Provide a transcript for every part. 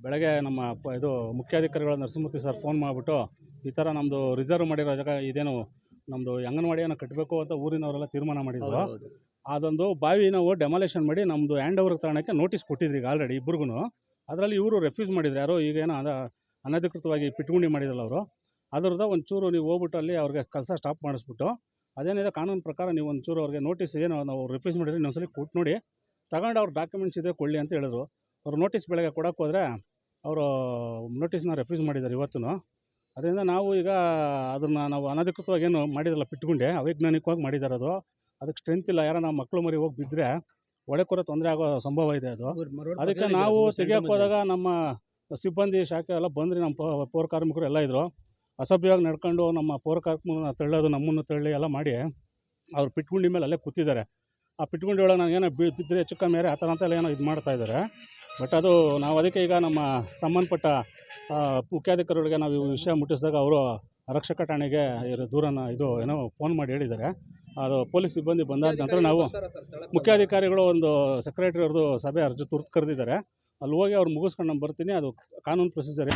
ಬೆಳಗ್ಗೆ ನಮ್ಮ ಇದು ಮುಖ್ಯಾಧಿಕಾರಿಗಳು ನರಸಿಂಹಮೂರ್ತಿ ಸರ್ ಫೋನ್ ಮಾಡಿಬಿಟ್ಟು ಈ ಥರ ನಮ್ಮದು ರಿಸರ್ವ್ ಮಾಡಿರೋ ಜಾಗ ಇದೇನು ನಮ್ಮದು ಅಂಗನವಾಡಿಯನ್ನು ಕಟ್ಟಬೇಕು ಅಂತ ಊರಿನವರೆಲ್ಲ ತೀರ್ಮಾನ ಮಾಡಿದ್ರು. ಅದೊಂದು ಬಾವಿ ನಾವು ಡೆಮಾಲೇಷನ್ ಮಾಡಿ ನಮ್ಮದು ಹ್ಯಾಂಡ್ ಓವರ್ ತಗೊಳ್ಳೋಕ್ಕೆ ನೋಟಿಸ್ ಕೊಟ್ಟಿದ್ರಿ ಈಗ ಆಲ್ರೆಡಿ ಇಬ್ಬರಿಗೂ. ಅದರಲ್ಲಿ ಇವರು ರೆಫ್ಯೂಸ್ ಮಾಡಿದ್ರು. ಯಾರೋ ಈಗೇನೋ ಅನಧಿಕೃತವಾಗಿ ಪಿಟ್ಗುಂಡಿ ಮಾಡಿದ್ರಲ್ಲ ಅವರು, ಅದರದ್ದು ಒಂಚೂರು ನೀವು ಹೋಗ್ಬಿಟ್ಟು ಅಲ್ಲಿ ಅವ್ರಿಗೆ ಕೆಲಸ ಸ್ಟಾಪ್ ಮಾಡಿಸ್ಬಿಟ್ಟು ಅದೇನಿದೆ ಕಾನೂನು ಪ್ರಕಾರ ನೀವು ಒಂಚೂರು ಅವ್ರಿಗೆ ನೋಟಿಸ್ ಏನು ನಾವು ರಿಫ್ಯೂಸ್ ಮಾಡಿದ್ರೆ ಇನ್ನೊಂದ್ಸಲಿ ಕೊಟ್ಟು ನೋಡಿ ತಗೊಂಡು ಅವ್ರ ಡಾಕ್ಯುಮೆಂಟ್ಸ್ ಇದ್ರೆ ಕೊಳ್ಳಿ ಅಂತ ಹೇಳಿದ್ರು. ಅವ್ರು ನೋಟಿಸ್ ಬೆಳಗ್ಗೆ ಕೊಡೋಕ್ಕೆ ಹೋದರೆ ಅವರು ನೋಟಿಸ್ನ ರೆಫ್ಯೂಸ್ ಮಾಡಿದ್ದಾರೆ ಇವತ್ತು. ಅದರಿಂದ ನಾವು ಈಗ ಅದನ್ನು ನಾವು ಅನಧಿಕೃತವಾಗಿ ಏನು ಮಾಡಿದ್ರಲ್ಲ ಪಿಟ್ಗುಂಡೆ, ಅವೈಜ್ಞಾನಿಕವಾಗಿ ಮಾಡಿದ್ದಾರೆ. ಅದು ಅದಕ್ಕೆ ಸ್ಟ್ರೆಂತ್ ಇಲ್ಲ. ಯಾರೋ ನಮ್ಮ ಮಕ್ಕಳು ಮರಿ ಹೋಗಿ ಬಿದ್ದರೆ ಒಳಕೊರೆ ತೊಂದರೆ ಆಗೋ ಸಂಭವ ಇದೆ. ಅದು ಅದಕ್ಕೆ ನಾವು ತೆಗಿಯೋಕ್ಕೆ ಹೋದಾಗ ನಮ್ಮ ಸಿಬ್ಬಂದಿ ಶಾಖೆ ಎಲ್ಲ ಬಂದ್ರಿ, ನಮ್ಮ ಪೌರ ಕಾರ್ಮಿಕರು ಎಲ್ಲ ಇದ್ದರು. ಅಸಭ್ಯವಾಗಿ ನಡ್ಕೊಂಡು ನಮ್ಮ ಪೌರ ಕಾರ್ಮಿಕರನ್ನ ತಳ್ಳೋದು, ನಮ್ಮನ್ನು ತಳ್ಳಿ ಎಲ್ಲ ಮಾಡಿ ಅವ್ರು ಪಿಟ್ಗುಂಡಿ ಮೇಲೆ ಅಲ್ಲೇ ಕೂತಿದ್ದಾರೆ. ಆ ಪಿಟ್ಗುಂಡಿ ಒಳಗೆ ನಾನು ಏನೋ ಬಿದ್ದರೆ ಹೆಚ್ಚು ಕಮ್ಮಿ ಆ ಥರ ಅಂತೆಲ್ಲ ಏನೋ ಇದು ಮಾಡ್ತಾಯಿದ್ದಾರೆ. ಬಟ್ ಅದು ನಾವು ಅದಕ್ಕೆ ಈಗ ನಮ್ಮ ಸಂಬಂಧಪಟ್ಟ ಮುಖ್ಯಾಧಿಕಾರಿಗಳಿಗೆ ನಾವು ಈ ವಿಷಯ ಮುಟ್ಟಿಸಿದಾಗ ಅವರು ಆರಕ್ಷಕ ಠಾಣೆಗೆ ದೂರನ್ನು ಏನೋ ಫೋನ್ ಮಾಡಿ ಹೇಳಿದ್ದಾರೆ. ಅದು ಪೊಲೀಸ್ ಸಿಬ್ಬಂದಿ ಬಂದಾದ ನಂತರ ನಾವು ಮುಖ್ಯಾಧಿಕಾರಿಗಳು ಒಂದು ಸೆಕ್ರೆಟರಿ ಅವ್ರದ್ದು ಸಭೆ ಅರ್ಜಿ ತುರ್ತು ಕರೆದಿದ್ದಾರೆ. ಅಲ್ಲಿ ಹೋಗಿ ಅವ್ರು ಮುಗಿಸ್ಕೊಂಡು ನಾನು ಬರ್ತೀನಿ. ಅದು ಕಾನೂನು ಪ್ರೊಸೀಜರ್.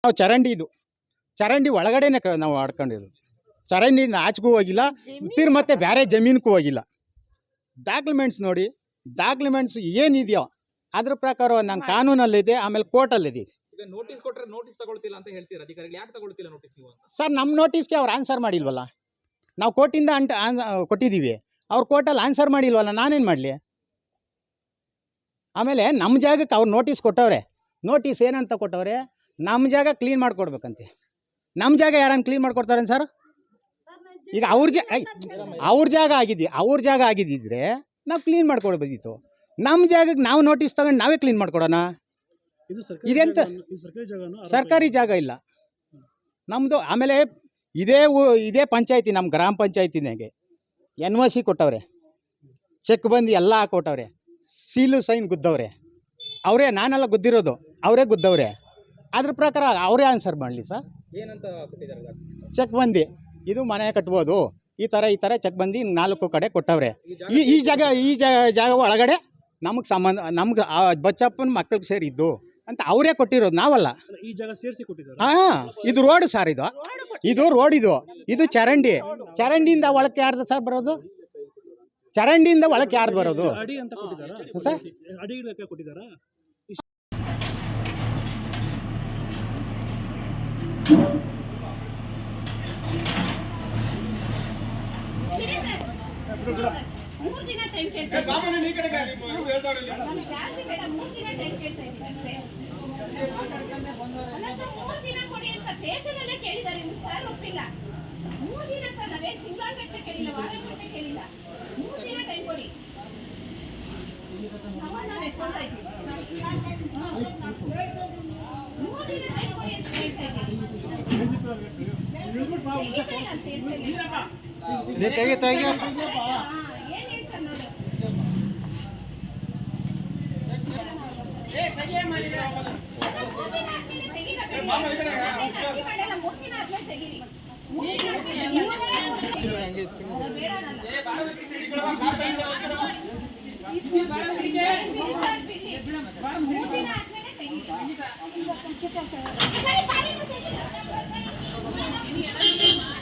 ನಾವು ಚರಂಡಿ ಒಳಗಡೆನೆ ನಾವು ಆಡ್ಕೊಂಡಿದ್ದು. ಚರಂಡಿಯಿಂದ ಆಚೆಗೂ ಹೋಗಿಲ್ಲ, ಮತ್ತೆ ಬೇರೆ ಜಮೀನಿಗೂ ಹೋಗಿಲ್ಲ. ಡಾಕ್ಯುಮೆಂಟ್ಸ್ ನೋಡಿ, ಡಾಕ್ಯುಮೆಂಟ್ಸ್ ಏನಿದೆಯೋ ಅದ್ರ ಪ್ರಕಾರ ನಾನು ಕಾನೂನಲ್ಲಿದೆ, ಆಮೇಲೆ ಕೋರ್ಟಲ್ಲಿದೆ. ನೋಟಿಸ್ ಕೊಟ್ಟರೆ ನೋಟಿಸ್ ತಗೊಳ್ತಿಲ್ಲ ಅಂತ ಹೇಳ್ತೀರಾ ಅಧಿಕಾರಿಗಳು, ಯಾಕೆ ತಗೊಳ್ತಿಲ್ಲ ನೋಟಿಸ್ ನೀವು? ಸರ್, ನಮ್ಮ ನೋಟಿಸ್ಗೆ ಅವ್ರು ಆನ್ಸರ್ ಮಾಡಿಲ್ವಲ್ಲ. ನಾವು ಕೋರ್ಟಿಂದ ಕೊಟ್ಟಿದ್ದೀವಿ, ಅವ್ರು ಕೋರ್ಟಲ್ಲಿ ಆನ್ಸರ್ ಮಾಡಿಲ್ವಲ್ಲ, ನಾನೇನು ಮಾಡಲಿ? ಆಮೇಲೆ ನಮ್ಮ ಜಾಗಕ್ಕೆ ಅವ್ರು ನೋಟಿಸ್ ಕೊಟ್ಟವ್ರೆ. ನೋಟಿಸ್ ಏನಂತ ಕೊಟ್ಟವ್ರೆ? ನಮ್ಮ ಜಾಗ ಕ್ಲೀನ್ ಮಾಡಿಕೊಡ್ಬೇಕಂತೆ. ನಮ್ಮ ಜಾಗ ಯಾರನ್ನು ಕ್ಲೀನ್ ಮಾಡಿಕೊಡ್ತಾರೆ ಸರ್? ಈಗ ಅವ್ರ ಜಾಗ ಆಗಿದ್ದಿದ್ರೆ ನಾವು ಕ್ಲೀನ್ ಮಾಡ್ಕೊಡ್ಬೇಕಿತ್ತು. ನಮ್ಮ ಜಾಗಕ್ಕೆ ನಾವು ನೋಟಿಸ್ ತಗೊಂಡು ನಾವೇ ಕ್ಲೀನ್ ಮಾಡ್ಕೊಡೋಣ. ಇದೆಂತ ಸರ್ಕಾರಿ ಜಾಗ ಇಲ್ಲ ನಮ್ಮದು. ಆಮೇಲೆ ಇದೇ ಪಂಚಾಯತಿ, ನಮ್ಮ ಗ್ರಾಮ ಪಂಚಾಯತಿನಾಗೆ NOC ಕೊಟ್ಟವ್ರೆ, ಚೆಕ್ ಬಂದು ಎಲ್ಲ ಹಾಕೊಟ್ಟವ್ರೆ, ಸೀಲು ಸೈನ್ ಗುದ್ದವ್ರೆ ಅವರೇ. ನಾನೆಲ್ಲ ಗುದ್ದಿರೋದು, ಅವರೇ ಗುದ್ದವ್ರೆ. ಅದ್ರ ಪ್ರಕಾರ ಅವರೇ ಆನ್ಸರ್ ಮಾಡಲಿ ಸರ್. ಏನಂತ ಕೊಟ್ಟಿದ್ದಾರೆ? ಚೆಕ್ ಬಂದು ಇದು ಮನೆ ಕಟ್ಬೋದು, ಈ ಥರ ಚೆಕ್ ಬಂದು 4 ಕಡೆ ಕೊಟ್ಟವ್ರೆ. ಈ ಜಾಗ ಒಳಗಡೆ ನಮಗೆ ಸಂಬಂಧ, ನಮ್ಗೆ ಬಚ್ಚಪ್ಪನ ಮಕ್ಕಳಿಗೆ ಸೇರಿದ್ದು ಅಂತ ಅವರೇ ಕೊಟ್ಟಿರೋದು, ನಾವಲ್ಲ. ಈ ಜಾಗ ಸೇರಿಸಿ ಕೊಟ್ಟಿದ್ದಾರೆ. ಇದು ರೋಡ್ ಸರ್, ಇದು ರೋಡ್. ಇದು ಚರಂಡಿಯಿಂದ ಒಳಕ್ಕೆ ಯಾರ್ದು ಸರ್ ಬರೋದು? ಚರಂಡಿಯಿಂದ ಒಳಕ್ಕೆ ಯಾರ್ದು ಬರೋದು ಸರ್? Ini